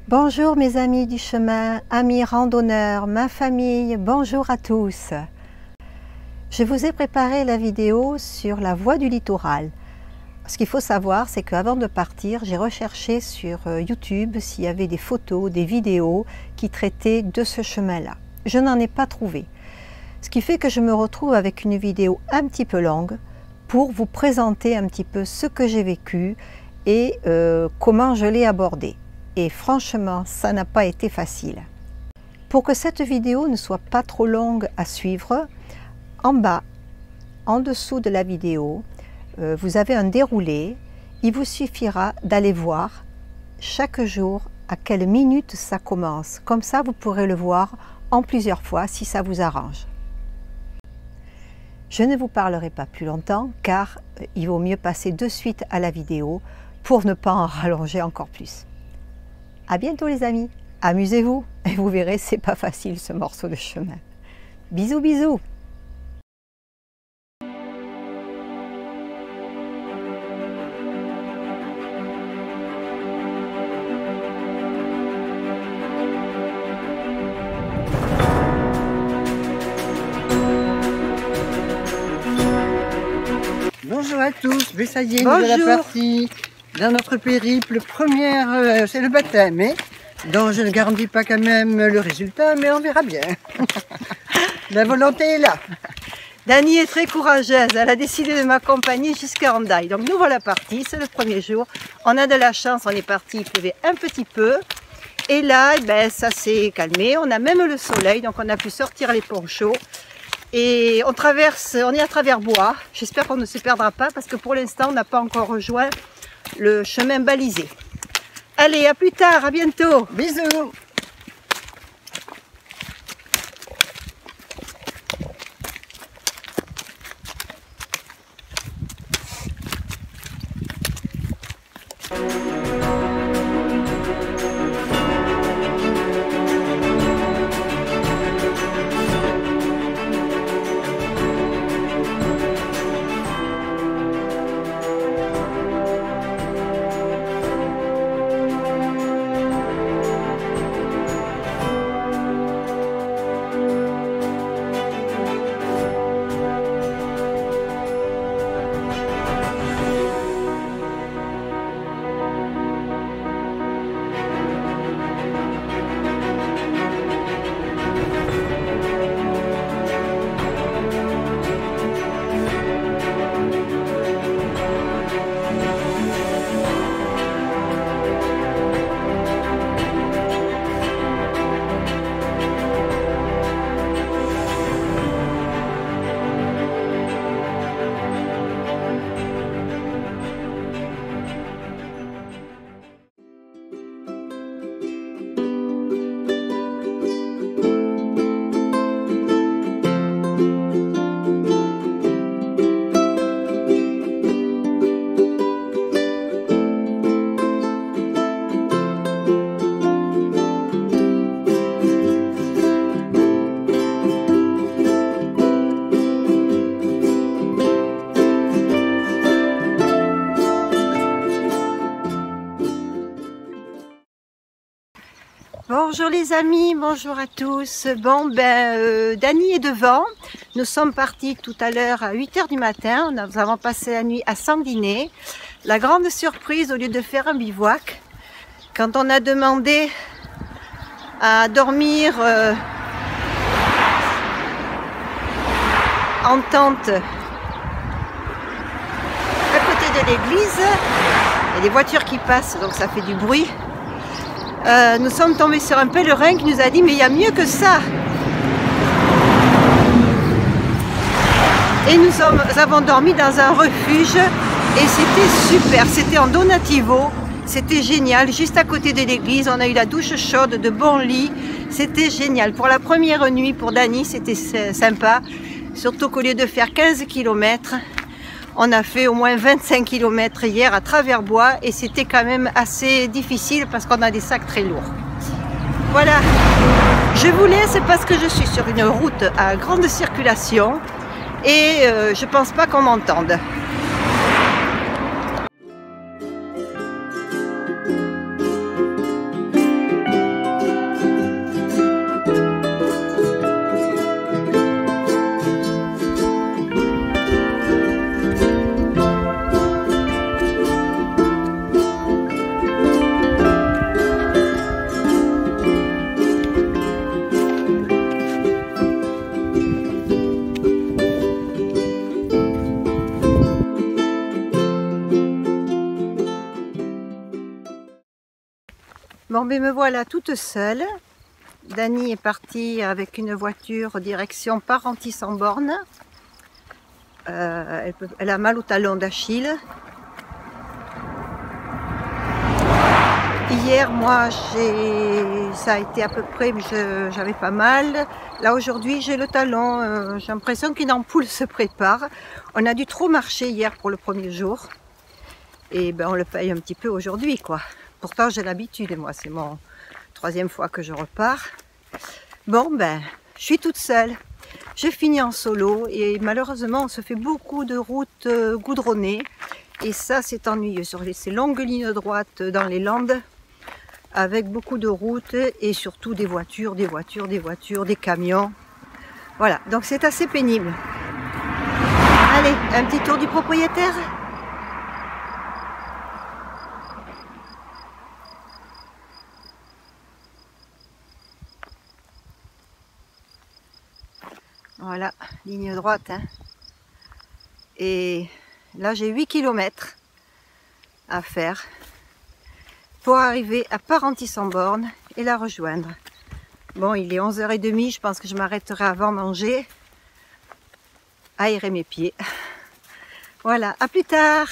Bonjour mes amis du chemin, amis randonneurs, ma famille, bonjour à tous. Je vous ai préparé la vidéo sur la voie du littoral. Ce qu'il faut savoir, c'est qu'avant de partir, j'ai recherché sur YouTube s'il y avait des photos, des vidéos qui traitaient de ce chemin-là. Je n'en ai pas trouvé. Ce qui fait que je me retrouve avec une vidéo un petit peu longue pour vous présenter un petit peu ce que j'ai vécu et comment je l'ai abordé. Et franchement, ça n'a pas été facile. Pour que cette vidéo ne soit pas trop longue à suivre, en bas, en dessous de la vidéo, vous avez un déroulé. Il vous suffira d'aller voir chaque jour à quelle minute ça commence. Comme ça, vous pourrez le voir en plusieurs fois si ça vous arrange. Je ne vous parlerai pas plus longtemps car il vaut mieux passer de suite à la vidéo pour ne pas en rallonger encore plus. À bientôt les amis, amusez-vous et vous verrez, c'est pas facile ce morceau de chemin. Bisous bisous. Bonjour à tous, mais ça y est, nous voilà partis dans notre périple. C'est le baptême, dont je ne garantis pas quand même le résultat, mais on verra bien. La volonté est là. Dani est très courageuse, elle a décidé de m'accompagner jusqu'à Hendaye. Donc nous voilà partis, c'est le premier jour. On a de la chance, on est parti, il pleuvait un petit peu. Et là, ça s'est calmé, on a même le soleil, donc on a pu sortir les ponchos. Et on est à travers bois. J'espère qu'on ne se perdra pas parce que pour l'instant, on n'a pas encore rejoint le chemin balisé. Allez, à plus tard, à bientôt. Bisous. Bonjour les amis, bonjour à tous. Bon Dani est devant. Nous sommes partis tout à l'heure à 8 h du matin. Nous avons passé la nuit à Sanguinet. La grande surprise, au lieu de faire un bivouac, quand on a demandé à dormir en tente à côté de l'église, il y a des voitures qui passent donc ça fait du bruit. Nous sommes tombés sur un pèlerin qui nous a dit mais il y a mieux que ça. Et nous avons dormi dans un refuge et c'était super, c'était en donativo, c'était génial, juste à côté de l'église, on a eu la douche chaude, de bons lits, c'était génial. Pour la première nuit pour Dani c'était sympa, surtout qu'au lieu de faire 15 km, on a fait au moins 25 km hier à travers bois et c'était quand même assez difficile parce qu'on a des sacs très lourds. Voilà, je vous laisse parce que je suis sur une route à grande circulation et je pense pas qu'on m'entende. Bon, mais me voilà toute seule. Dani est partie avec une voiture direction Parentis-en-Born. Elle a mal au talon d'Achille. Hier, moi, ça a été à peu près, j'avais pas mal. Là, aujourd'hui, j'ai le talon. J'ai l'impression qu'une ampoule se prépare. On a dû trop marcher hier pour le premier jour. Et ben, on le paye un petit peu aujourd'hui, quoi. Pourtant, j'ai l'habitude, moi, c'est mon 3e fois que je repars. Bon, ben, je suis toute seule. J'ai fini en solo et malheureusement, on se fait beaucoup de routes goudronnées. Et ça, c'est ennuyeux sur ces longues lignes droites dans les Landes, avec beaucoup de routes et surtout des voitures, des camions. Voilà, donc c'est assez pénible. Allez, un petit tour du propriétaire. Voilà, ligne droite. Hein. Et là, j'ai 8 km à faire pour arriver à Parentis-en-Born et la rejoindre. Bon, il est 11h30, je pense que je m'arrêterai avant manger, aérer mes pieds. Voilà, à plus tard!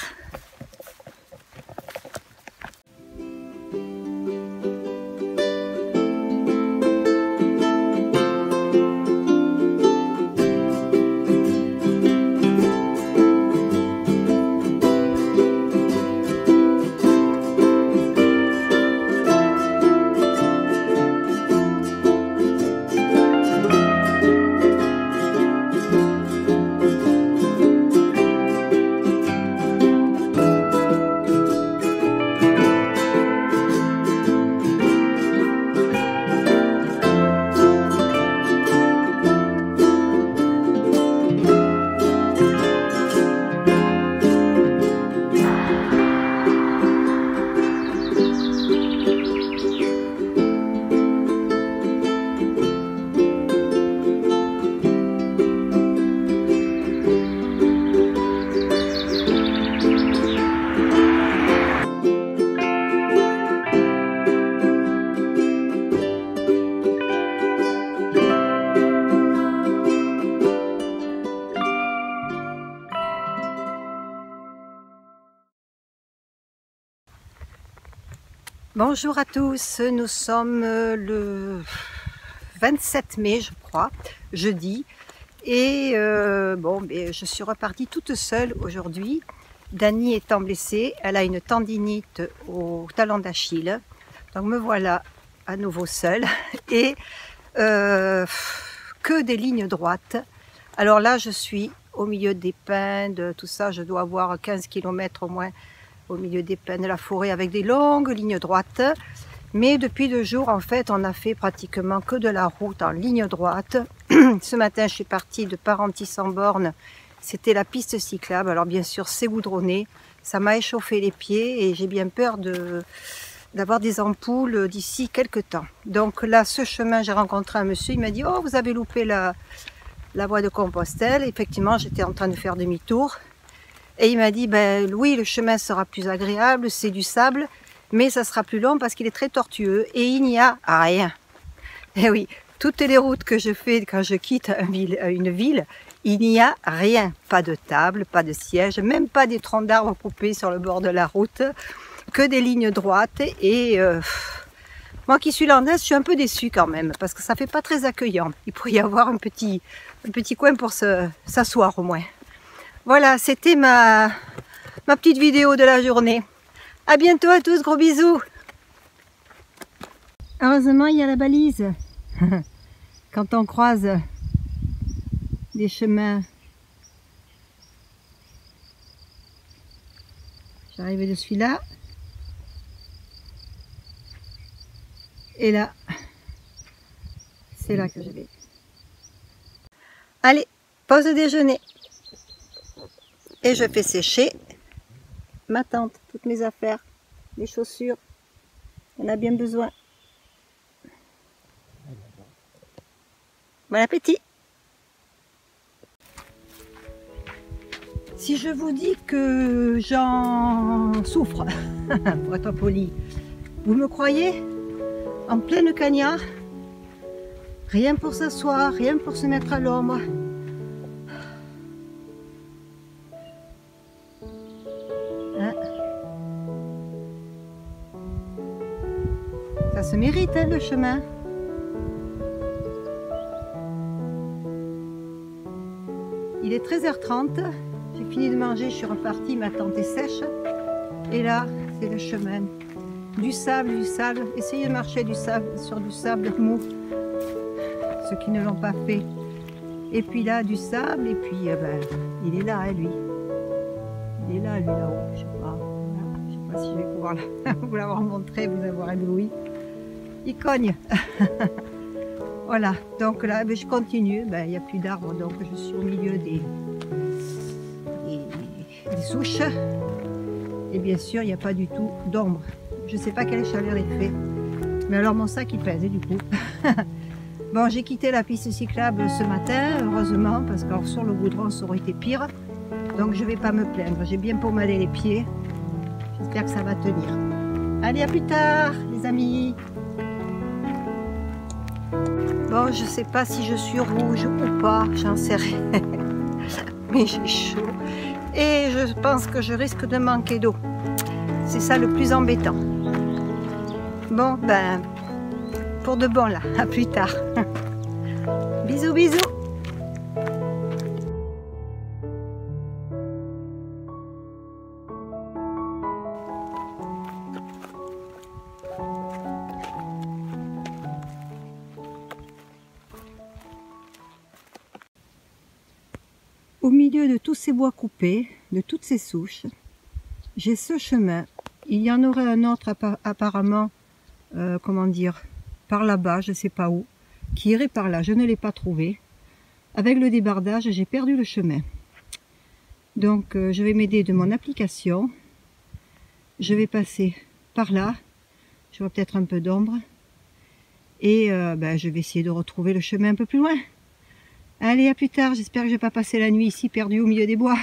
Bonjour à tous, nous sommes le 27 mai je crois, jeudi, et bon, je suis repartie toute seule aujourd'hui. Dani étant blessée, elle a une tendinite au talon d'Achille, donc me voilà à nouveau seule, et que des lignes droites. Alors là je suis au milieu des pins, de tout ça, je dois avoir 15 km au moins, au milieu des pins de la forêt avec des longues lignes droites. Mais depuis 2 jours, en fait, on a fait pratiquement que de la route en ligne droite. Ce matin, je suis partie de Parentis-en-Born. C'était la piste cyclable. Alors bien sûr, c'est goudronné. Ça m'a échauffé les pieds et j'ai bien peur d'avoir des ampoules d'ici quelques temps. Donc là, ce chemin, j'ai rencontré un monsieur. Il m'a dit « Oh, vous avez loupé la voie de Compostelle ». Effectivement, j'étais en train de faire demi-tour. Et il m'a dit, ben oui, le chemin sera plus agréable, c'est du sable, mais ça sera plus long parce qu'il est très tortueux et il n'y a rien. Et oui, toutes les routes que je fais quand je quitte une ville, il n'y a rien. Pas de table, pas de siège, même pas des troncs d'arbres coupés sur le bord de la route, que des lignes droites. Et moi qui suis landaise, je suis un peu déçue quand même, parce que ça fait pas très accueillant. Il pourrait y avoir un petit coin pour s'asseoir au moins. Voilà, c'était ma petite vidéo de la journée. À bientôt à tous, gros bisous. Heureusement, il y a la balise. Quand on croise des chemins. J'arrive de celui-là. Et là, c'est là que je vais. Allez, pause déjeuner. Et je fais sécher ma tente, toutes mes affaires, les chaussures. On a bien besoin. Bon appétit! Si je vous dis que j'en souffre, pour être poli, vous me croyez? en pleine cagnard. Rien pour s'asseoir, rien pour se mettre à l'ombre. Hein? Ça se mérite, hein, le chemin. Il est 13h30. J'ai fini de manger, je suis repartie, ma tente est sèche. Et là, c'est le chemin. Du sable, du sable. Essayez de marcher sur du sable mou. Ceux qui ne l'ont pas fait. Et puis là, du sable. Et puis, ben, il est là, hein, lui. Il est là, lui, là-haut. Je sais pas. Voilà. Je sais pas si je vais pouvoir vous l'avoir montré, vous avoir ébloui. Il cogne. Voilà. Donc là, ben, je continue. Ben, il n'y a plus d'arbres, donc je suis au milieu des souches. Et bien sûr, il n'y a pas du tout d'ombre. Je ne sais pas quelle chaleur il fait. Mais alors, mon sac, il pèse, du coup. Bon, j'ai quitté la piste cyclable ce matin, heureusement, parce que sur le goudron, ça aurait été pire. Donc, je ne vais pas me plaindre. J'ai bien pommadé les pieds. J'espère que ça va tenir. Allez, à plus tard, les amis. Bon, je ne sais pas si je suis rouge ou pas, j'en sais rien. Mais j'ai chaud. Et je pense que je risque de manquer d'eau. C'est ça le plus embêtant. Bon, ben, pour de bon là, à plus tard. Bisous, bisous. Au milieu de tous ces bois coupés, de toutes ces souches, j'ai ce chemin. Il y en aurait un autre apparemment, comment dire, par là-bas, je ne sais pas où, qui irait par là. Je ne l'ai pas trouvé. Avec le débardage, j'ai perdu le chemin. Donc, je vais m'aider de mon application. Je vais passer par là. J'aurai peut-être un peu d'ombre. Et ben, je vais essayer de retrouver le chemin un peu plus loin. Allez, à plus tard. J'espère que je ne vais pas passer la nuit ici, perdue au milieu des bois.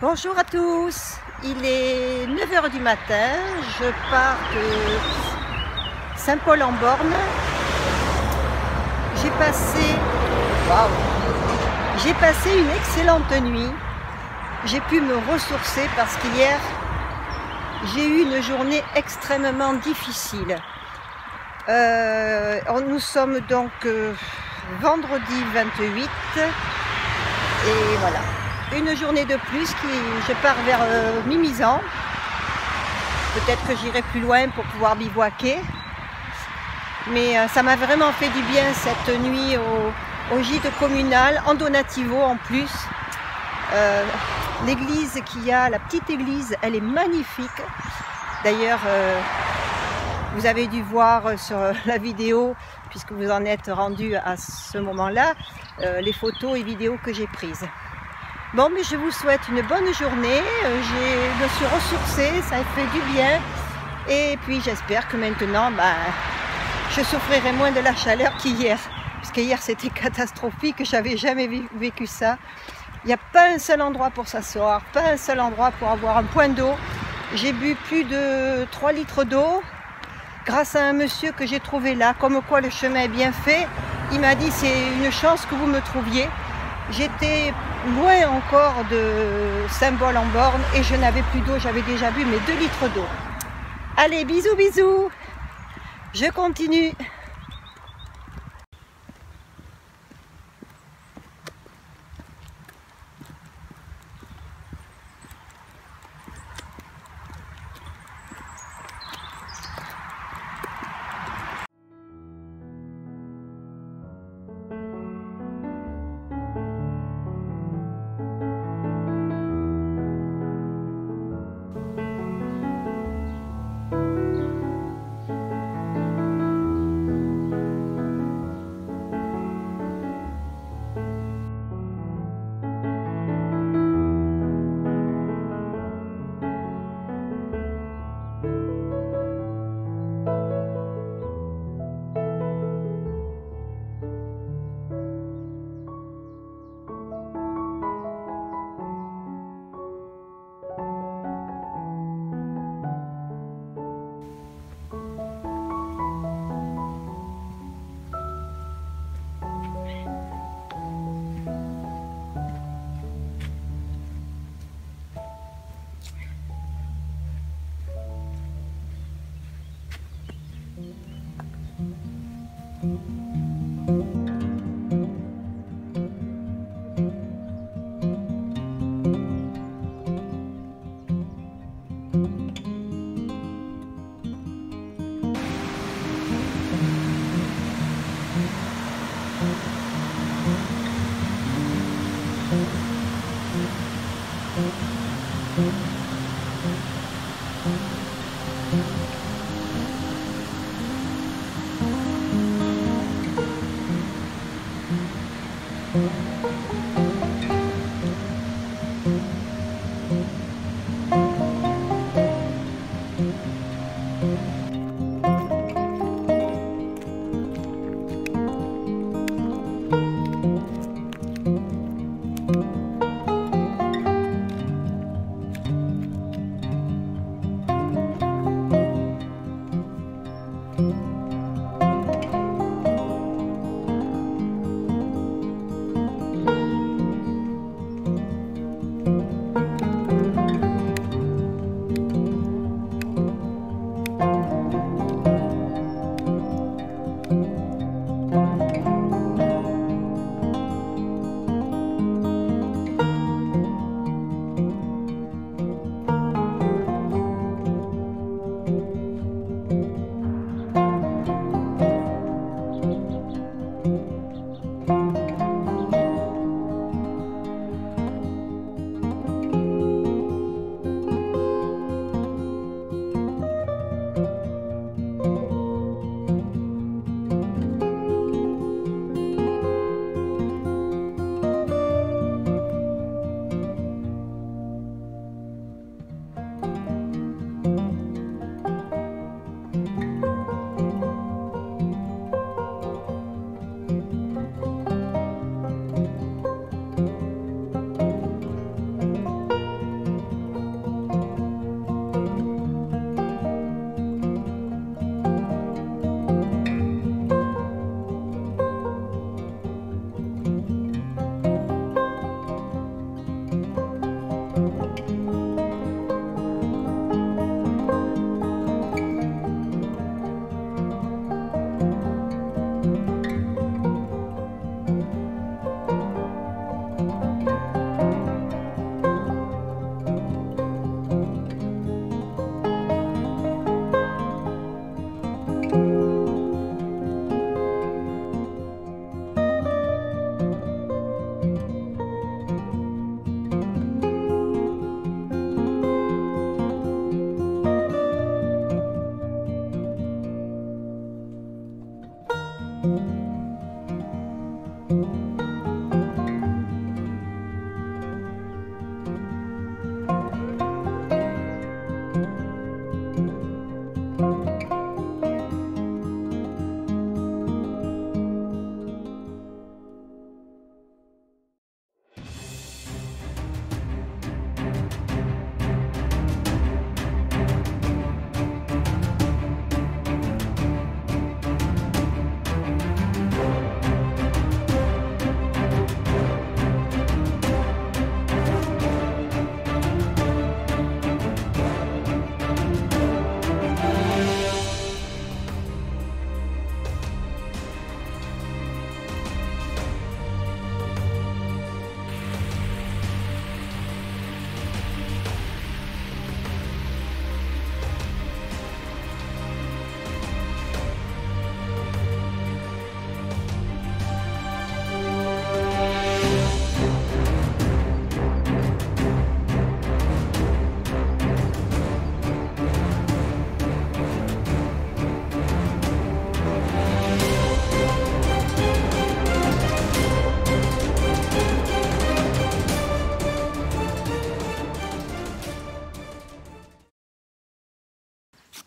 Bonjour à tous, il est 9 h du matin, je pars de Saint-Paul-en-Born. J'ai passé une excellente nuit. J'ai pu me ressourcer parce qu'hier, j'ai eu une journée extrêmement difficile. Nous sommes donc vendredi 28 et voilà. Une journée de plus, je pars vers Mimizan. Peut-être que j'irai plus loin pour pouvoir bivouaquer. Mais ça m'a vraiment fait du bien cette nuit au gîte communal, en donativo en plus. L'église qu'il y a, la petite église, elle est magnifique. D'ailleurs, vous avez dû voir sur la vidéo, puisque vous en êtes rendu à ce moment-là, les photos et vidéos que j'ai prises. Bon, mais je vous souhaite une bonne journée, je me suis ressourcée, ça fait du bien. Et puis j'espère que maintenant, je souffrirai moins de la chaleur qu'hier. Parce qu'hier c'était catastrophique, j'avais jamais vécu ça. Il n'y a pas un seul endroit pour s'asseoir, pas un seul endroit pour avoir un point d'eau. J'ai bu plus de 3 litres d'eau. grâce à un monsieur que j'ai trouvé là, comme quoi le chemin est bien fait. Il m'a dit c'est une chance que vous me trouviez. J'étais loin encore de Saint-Paul-en-Born et je n'avais plus d'eau, j'avais déjà bu mes 2 litres d'eau. Allez, bisous, bisous. Je continue.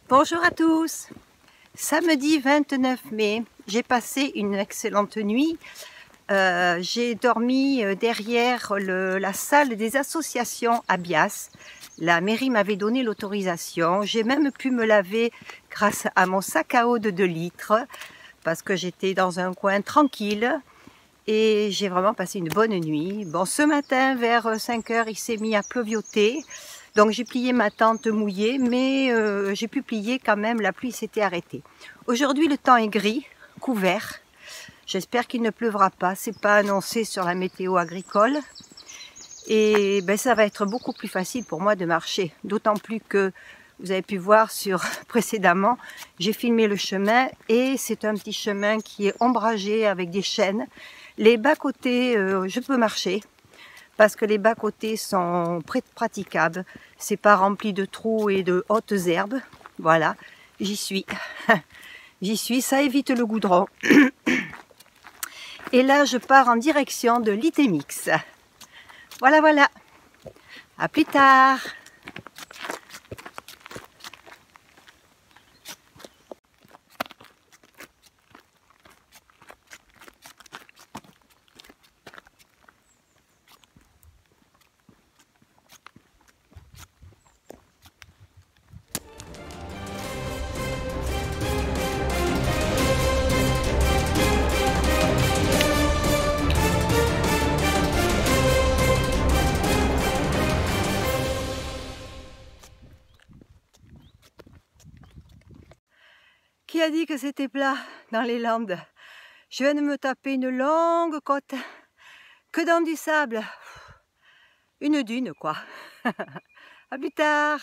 Bonjour à tous. Samedi 29 mai, j'ai passé une excellente nuit. J'ai dormi derrière la salle des associations à Bias. La mairie m'avait donné l'autorisation. J'ai même pu me laver grâce à mon sac à eau de 2 litres parce que j'étais dans un coin tranquille et j'ai vraiment passé une bonne nuit. Bon, ce matin vers 5 h, il s'est mis à pleuvioter. Donc j'ai plié ma tente mouillée, mais j'ai pu plier quand même, la pluie s'était arrêtée. Aujourd'hui le temps est gris, couvert. J'espère qu'il ne pleuvra pas, c'est pas annoncé sur la météo agricole. Et ben, ça va être beaucoup plus facile pour moi de marcher. D'autant plus que vous avez pu voir précédemment, j'ai filmé le chemin et c'est un petit chemin qui est ombragé avec des chênes. Les bas-côtés, je peux marcher. Parce que les bas-côtés sont praticables. C'est pas rempli de trous et de hautes herbes. Voilà, j'y suis. J'y suis, ça évite le goudron. Et là, je pars en direction de l'Itemix. Voilà, voilà. À plus tard. Qui a dit que c'était plat dans les Landes? Je viens de me taper une longue côte, que dans du sable. Une dune, quoi. À plus tard.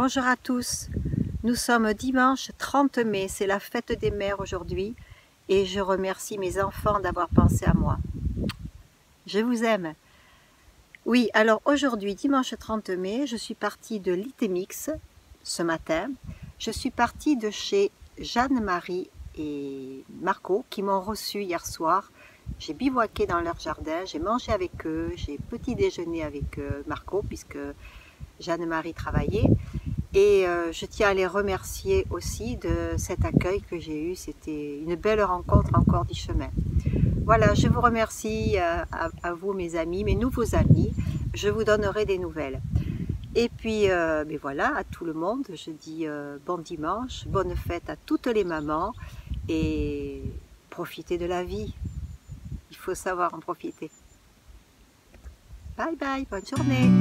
Bonjour à tous. Nous sommes dimanche 30 mai, c'est la fête des mères aujourd'hui et je remercie mes enfants d'avoir pensé à moi. Je vous aime. Oui, alors aujourd'hui, dimanche 30 mai, je suis partie de l'Itemix ce matin. Je suis partie de chez Jeanne-Marie et Marco qui m'ont reçu hier soir. J'ai bivouaqué dans leur jardin, j'ai mangé avec eux, j'ai petit déjeuner avec Marco puisque Jeanne-Marie travaillait. Et je tiens à les remercier aussi de cet accueil que j'ai eu. C'était une belle rencontre encore du chemin. Voilà, je vous remercie à vous mes amis, mes nouveaux amis. Je vous donnerai des nouvelles. Et puis, mais voilà, à tout le monde, je dis bon dimanche, bonne fête à toutes les mamans et profitez de la vie. Il faut savoir en profiter. Bye bye, bonne journée.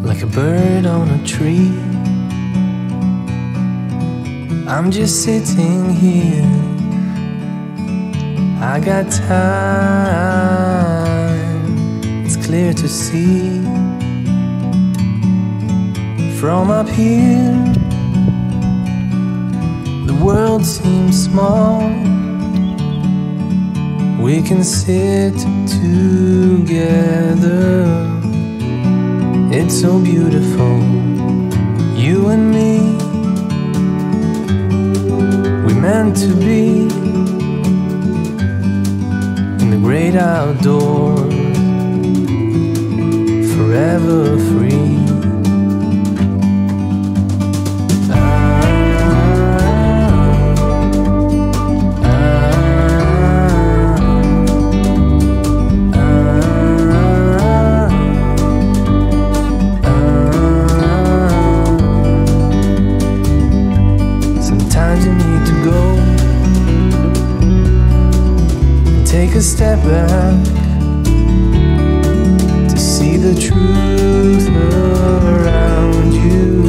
Like a bird on a tree, I'm just sitting here. I got time, it's clear to see. From up here, the world seems small. We can sit together. It's so beautiful, you and me. We're meant to be in the great outdoors, forever free. Take a step back to see the truth around you.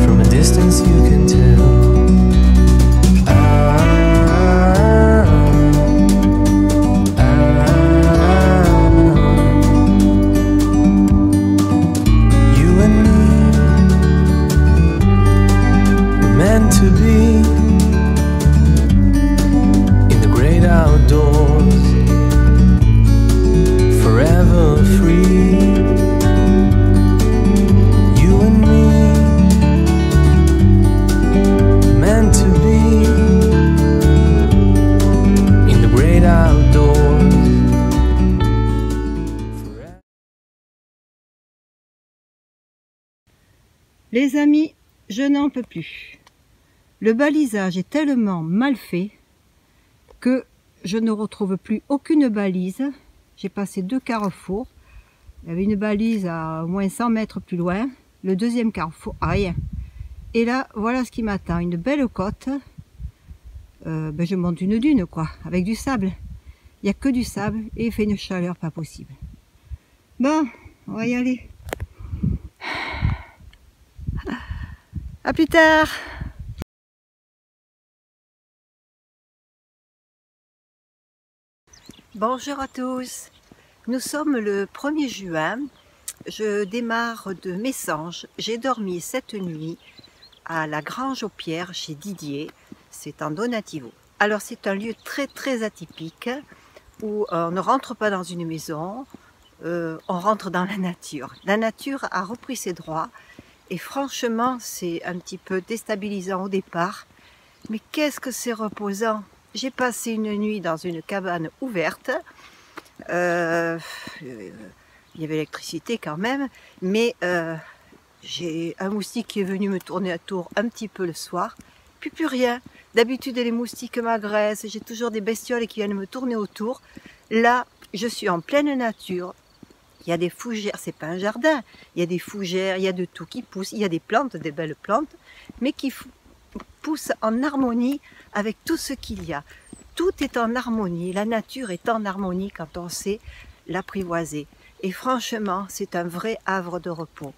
From a distance you can tell. You and me, we're meant to be outdoors, forever free. You and me, meant to be in the great outdoors. Les amis, je n'en peux plus. Le balisage est tellement mal fait que je ne retrouve plus aucune balise. J'ai passé 2 carrefours. Il y avait une balise à au moins 100 mètres plus loin. Le deuxième carrefour, rien. Et là, voilà ce qui m'attend. Une belle côte. Je monte une dune, quoi, avec du sable. Il n'y a que du sable et il fait une chaleur pas possible. Bon, on va y aller. À plus tard. Bonjour à tous, nous sommes le 1er juin, je démarre de Messanges. J'ai dormi cette nuit à la Grange aux Pierres chez Didier, c'est en Donativo. Alors c'est un lieu très atypique où on ne rentre pas dans une maison, on rentre dans la nature. La nature a repris ses droits et franchement c'est un petit peu déstabilisant au départ, mais qu'est-ce que c'est reposant! J'ai passé une nuit dans une cabane ouverte, il y avait l'électricité quand même, mais j'ai un moustique qui est venu me tourner autour un petit peu le soir, puis plus rien. D'habitude les moustiques m'agressent, j'ai toujours des bestioles qui viennent me tourner autour. Là, je suis en pleine nature, il y a des fougères, c'est pas un jardin, il y a des fougères, il y a de tout qui pousse, il y a des plantes, des belles plantes, mais qui poussent en harmonie avec tout ce qu'il y a. Tout est en harmonie, la nature est en harmonie quand on sait l'apprivoiser. Et franchement, c'est un vrai havre de repos.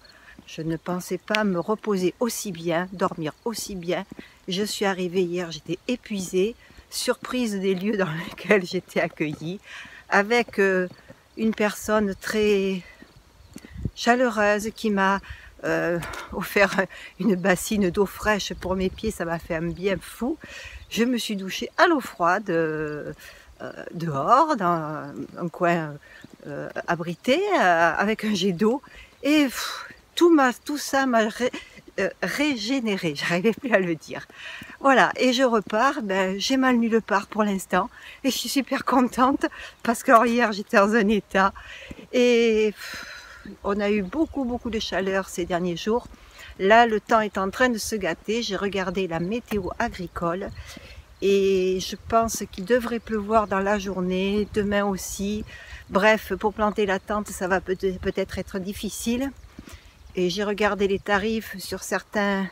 Je ne pensais pas me reposer aussi bien, dormir aussi bien. Je suis arrivée hier, j'étais épuisée, surprise des lieux dans lesquels j'étais accueillie, avec une personne très chaleureuse qui m'a offert une bassine d'eau fraîche pour mes pieds, ça m'a fait un bien fou. Je me suis douchée à l'eau froide dehors, dans un coin abrité, avec un jet d'eau, et tout ça m'a régénéré, j'arrivais plus à le dire. Voilà, et je repars, j'ai mal nulle part pour l'instant, et je suis super contente, parce que hier j'étais dans un état, et on a eu beaucoup de chaleur ces derniers jours. Là, le temps est en train de se gâter. J'ai regardé la météo agricole et je pense qu'il devrait pleuvoir dans la journée, demain aussi. Bref, pour planter la tente, ça va peut-être être difficile. Et j'ai regardé les tarifs sur certains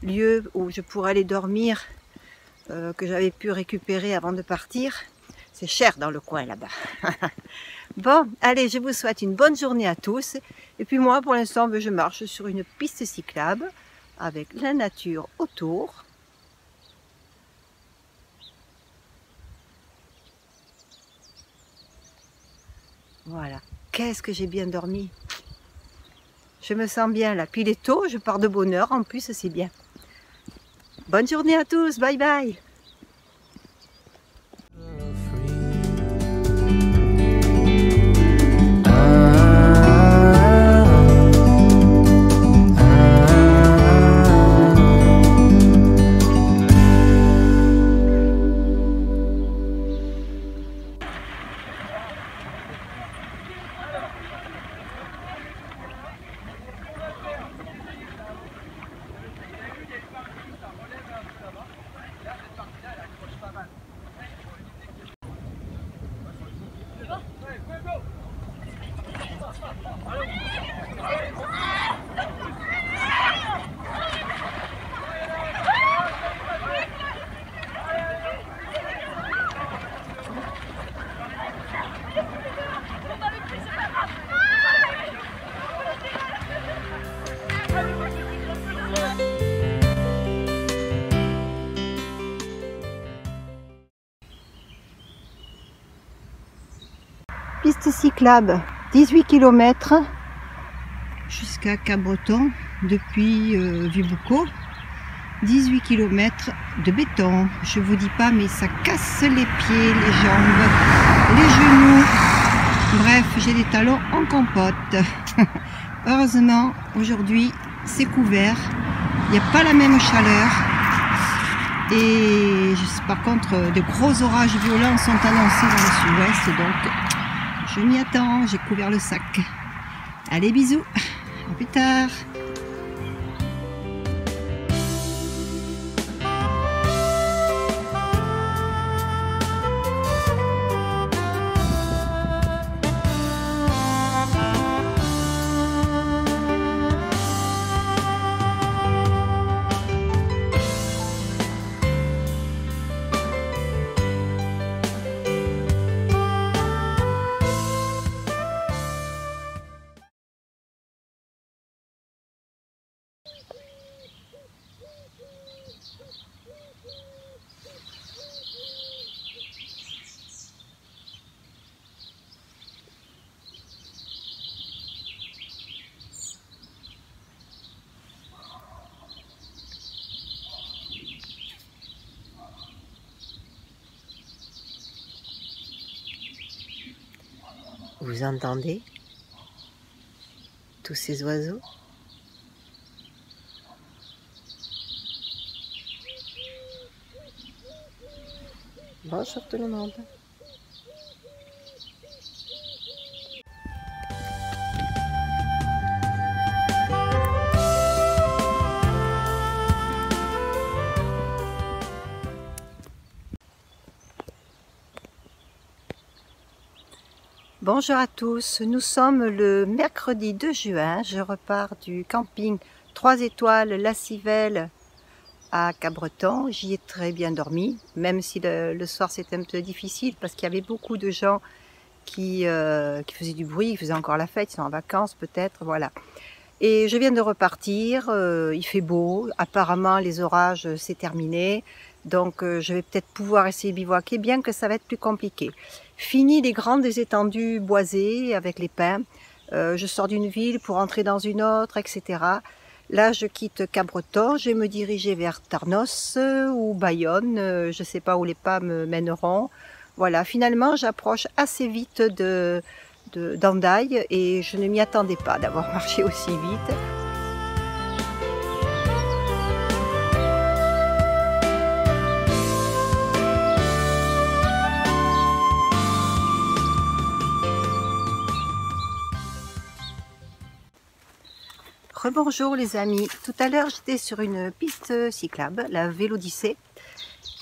lieux où je pourrais aller dormir, que j'avais pu récupérer avant de partir. C'est cher dans le coin là-bas. Bon, allez, je vous souhaite une bonne journée à tous. Et puis moi, pour l'instant, je marche sur une piste cyclable avec la nature autour. Voilà. Qu'est-ce que j'ai bien dormi. Je me sens bien là. Puis il est tôt, je pars de bonne heure. En plus, c'est bien. Bonne journée à tous. Bye bye. Piste cyclable, 18 km jusqu'à Cabreton depuis Vibucco. 18 km de béton, je vous dis pas, mais ça casse les pieds, les jambes, les genoux. Bref, j'ai des talons en compote. Heureusement, aujourd'hui, c'est couvert. Il n'y a pas la même chaleur. Et par contre, de gros orages violents sont annoncés dans le sud-ouest. Donc, je m'y attends, j'ai couvert le sac. Allez, bisous, à plus tard. Vous entendez tous ces oiseaux? Bonjour tout le monde. Bonjour à tous, nous sommes le mercredi 2 juin, je repars du camping 3 étoiles La Civelle à Cabreton. J'y ai très bien dormi, même si le soir c'était un peu difficile parce qu'il y avait beaucoup de gens qui faisaient du bruit, qui faisaient encore la fête, ils sont en vacances peut-être, voilà. Et je viens de repartir, il fait beau, apparemment les orages c'est terminé, donc je vais peut-être pouvoir essayer de bivouaquer, bien que ça va être plus compliqué. Fini les grandes étendues boisées avec les pins, je sors d'une ville pour entrer dans une autre, etc. Là je quitte Cap-Breton, je vais me diriger vers Tarnos ou Bayonne, je ne sais pas où les pas me mèneront. Voilà, finalement j'approche assez vite d'Hendaye et je ne m'y attendais pas d'avoir marché aussi vite. Rebonjour les amis, tout à l'heure j'étais sur une piste cyclable, la Vélodyssée,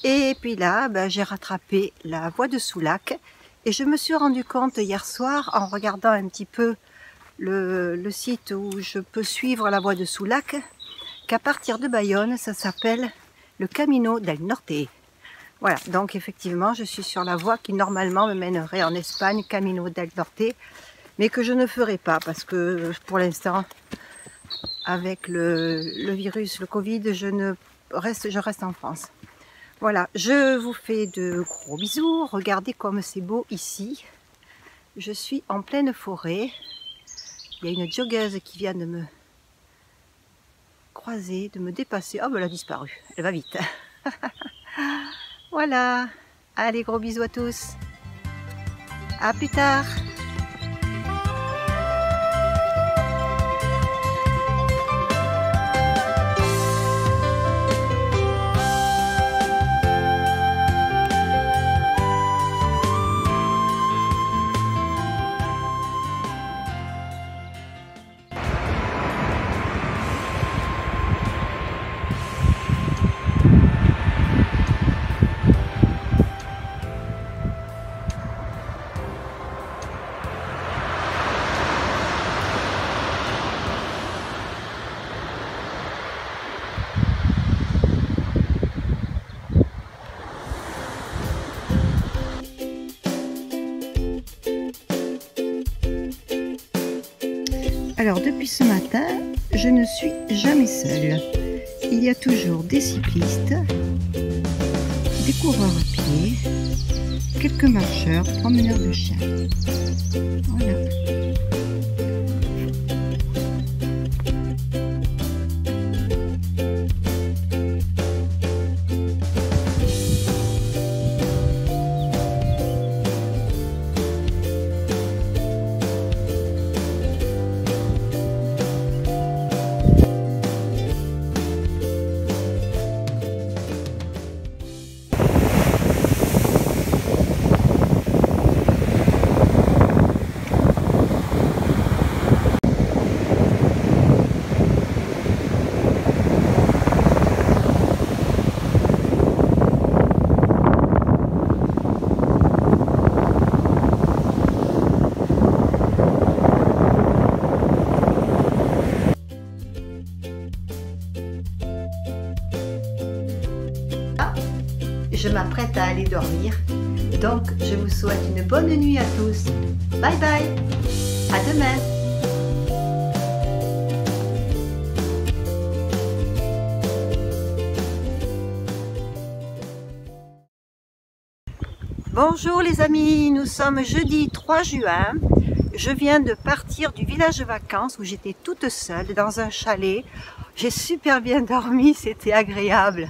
et puis là j'ai rattrapé la voie de Soulac. Et je me suis rendu compte hier soir, en regardant un petit peu le site où je peux suivre la voie de Soulac, qu'à partir de Bayonne, ça s'appelle le Camino del Norte. Voilà, donc effectivement, je suis sur la voie qui normalement me mènerait en Espagne, Camino del Norte, mais que je ne ferai pas parce que pour l'instant, avec le virus, le Covid, je reste en France. Voilà, je vous fais de gros bisous. Regardez comme c'est beau ici. Je suis en pleine forêt. Il y a une joggeuse qui vient de me croiser, de me dépasser. Oh, ben elle a disparu. Elle va vite. Voilà. Allez, gros bisous à tous. À plus tard. Alors depuis ce matin, je ne suis jamais seule. Il y a toujours des cyclistes, des coureurs à pied, quelques marcheurs, promeneurs de chiens. Voilà. Je m'apprête à aller dormir, donc je vous souhaite une bonne nuit à tous. Bye bye, à demain. Bonjour les amis, nous sommes jeudi 3 juin. Je viens de partir du village de vacances où j'étais toute seule dans un chalet. J'ai super bien dormi, c'était agréable.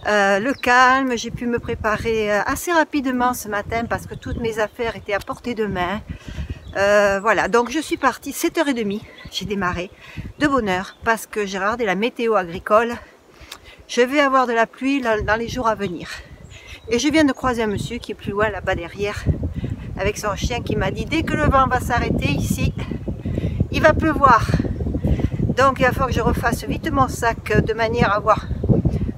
Le calme, j'ai pu me préparer assez rapidement ce matin parce que toutes mes affaires étaient à portée de main. Voilà, donc je suis partie 7h30, j'ai démarré de bonne heure parce que j'ai regardé la météo agricole. Je vais avoir de la pluie dans les jours à venir. Et je viens de croiser un monsieur qui est plus loin là-bas derrière avec son chien qui m'a dit dès que le vent va s'arrêter ici, il va pleuvoir. Donc il va falloir que je refasse vite mon sac de manière à avoir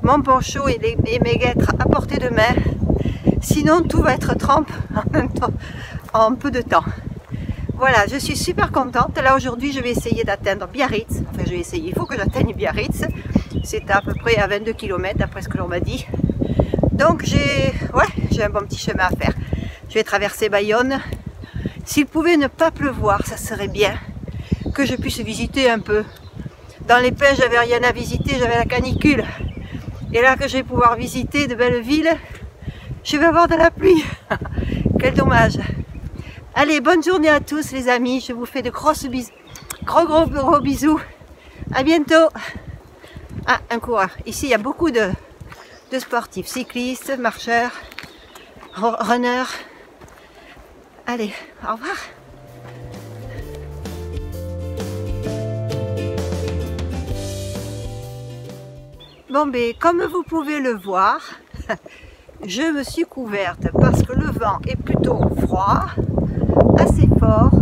mon poncho et mes guêtres à portée de main, sinon tout va être trempe en peu de temps. Voilà, je suis super contente. Là aujourd'hui je vais essayer d'atteindre Biarritz, enfin je vais essayer, il faut que j'atteigne Biarritz, c'est à peu près à 22 km d'après ce que l'on m'a dit. Donc j'ai un bon petit chemin à faire. Je vais traverser Bayonne. S'il pouvait ne pas pleuvoir, ça serait bien. que je puisse visiter un peu. Dans les pins, j'avais rien à visiter, j'avais la canicule. Et là que je vais pouvoir visiter de belles villes, je vais avoir de la pluie. Quel dommage. Allez, bonne journée à tous les amis, je vous fais de grosses bisous, gros bisous. À bientôt. Ah, un coureur. Ici, il y a beaucoup de sportifs, cyclistes, marcheurs, runners. Allez, au revoir. Bon, ben, comme vous pouvez le voir, je me suis couverte parce que le vent est plutôt froid, assez fort.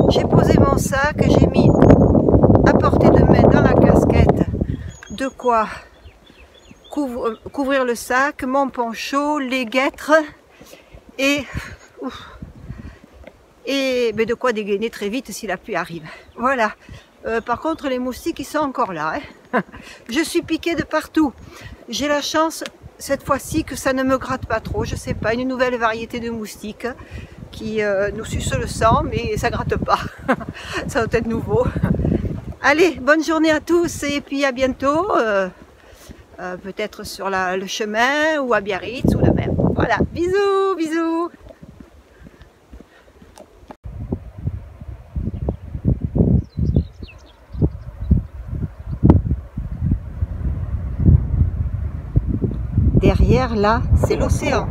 J'ai posé mon sac, j'ai mis à portée de main dans la casquette de quoi couvrir le sac, mon poncho, les guêtres et ben de quoi dégainer très vite si la pluie arrive. Voilà. Par contre, les moustiques, ils sont encore là. Hein. Je suis piquée de partout. J'ai la chance, cette fois-ci, que ça ne me gratte pas trop. Je sais pas, une nouvelle variété de moustiques qui nous suce le sang, mais ça gratte pas. Ça doit être nouveau. Allez, bonne journée à tous et puis à bientôt. Peut-être sur le chemin ou à Biarritz ou de même. Voilà, bisous, bisous. Derrière, là, c'est l'océan.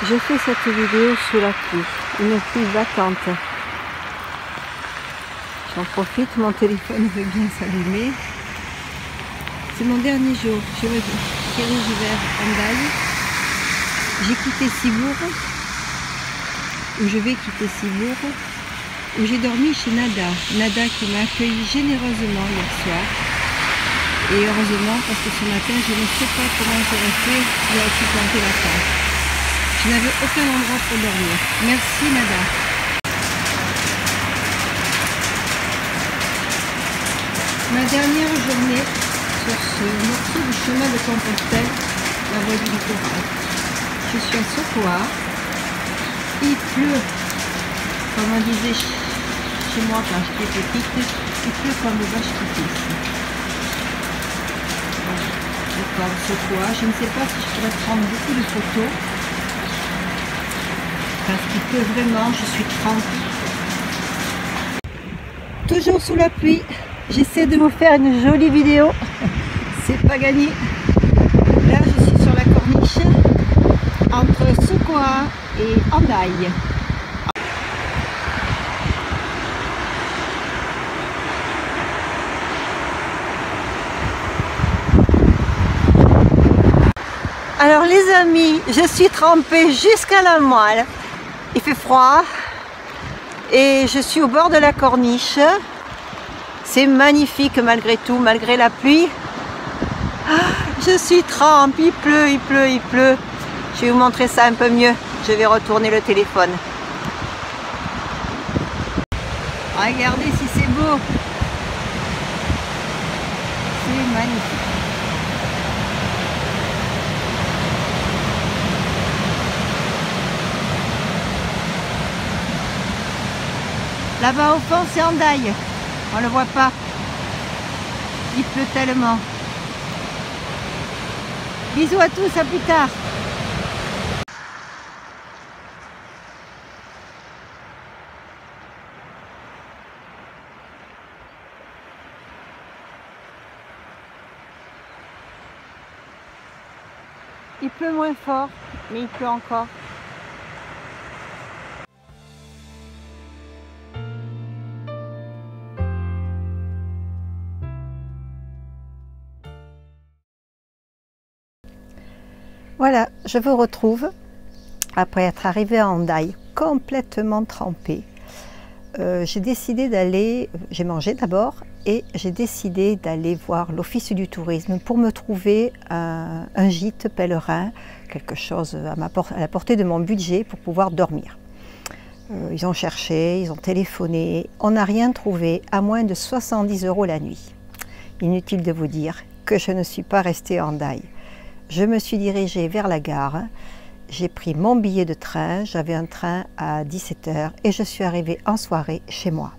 Je fais cette vidéo sous la pluie, une pluie battante. J'en profite, mon téléphone veut bien s'allumer. C'est mon dernier jour, je me dirige vers Hendaye. J'ai quitté Cibourg, ou je vais quitter Cibourg, où j'ai dormi chez Nada. Nada qui m'a accueilli généreusement hier soir. Et heureusement, parce que ce matin, je ne sais pas comment j'aurais fait si j'aurais pu planter la tente. Je n'avais aucun endroit pour dormir. Merci Nada. Ma dernière journée sur ce morceau du chemin de Compostelle, la voie du littoral. Je suis à Sokoa. Il pleut, comme on disait chez moi quand j'étais petite, il pleut comme des vaches qui pissent. Voilà, Sokoa. Je ne sais pas si je pourrais prendre beaucoup de photos. Parce qu'il pleut vraiment, je suis trempée. Toujours sous la pluie. J'essaie de vous faire une jolie vidéo, c'est pas gagné. Là je suis sur la corniche entre Sokoa et Hendaye. Alors les amis, je suis trempée jusqu'à la moelle. Il fait froid et je suis au bord de la corniche. C'est magnifique malgré tout, malgré la pluie. Je suis trempée, il pleut, il pleut, il pleut. Je vais vous montrer ça un peu mieux. Je vais retourner le téléphone. Regardez si c'est beau. C'est magnifique. Là-bas au fond, c'est Hendaye. On ne le voit pas. Il pleut tellement. Bisous à tous, à plus tard. Il pleut moins fort, mais il pleut encore. Voilà, je vous retrouve après être arrivée à Hendaye, complètement trempée. J'ai décidé d'aller, j'ai mangé d'abord, et j'ai décidé d'aller voir l'Office du tourisme pour me trouver un gîte pèlerin, quelque chose à la portée de mon budget pour pouvoir dormir. Ils ont cherché, ils ont téléphoné, on n'a rien trouvé à moins de 70 € la nuit. Inutile de vous dire que je ne suis pas restée à Hendaye. Je me suis dirigée vers la gare, j'ai pris mon billet de train, j'avais un train à 17 h et je suis arrivée en soirée chez moi.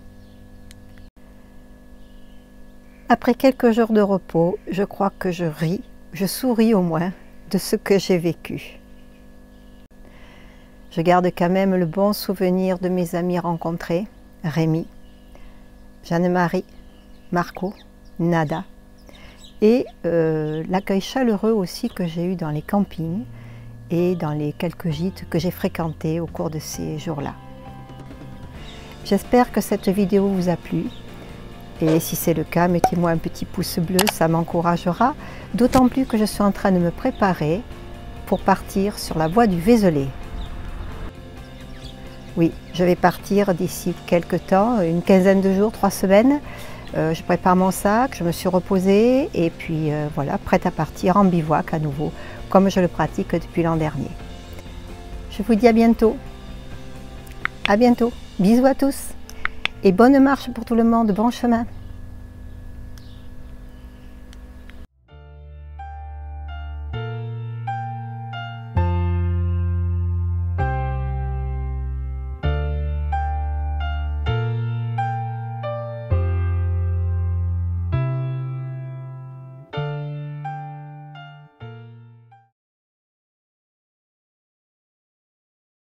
Après quelques jours de repos, je crois que je ris, je souris au moins de ce que j'ai vécu. Je garde quand même le bon souvenir de mes amis rencontrés, Rémi, Jeanne-Marie, Marco, Nada, et l'accueil chaleureux aussi que j'ai eu dans les campings et dans les quelques gîtes que j'ai fréquentés au cours de ces jours-là. J'espère que cette vidéo vous a plu et si c'est le cas, mettez-moi un petit pouce bleu, ça m'encouragera, d'autant plus que je suis en train de me préparer pour partir sur la voie du Vézelay. Oui, je vais partir d'ici quelques temps, une quinzaine de jours, 3 semaines. Je prépare mon sac, je me suis reposée et puis voilà, prête à partir en bivouac à nouveau, comme je le pratique depuis l'an dernier. Je vous dis à bientôt. À bientôt. Bisous à tous et bonne marche pour tout le monde, bon chemin.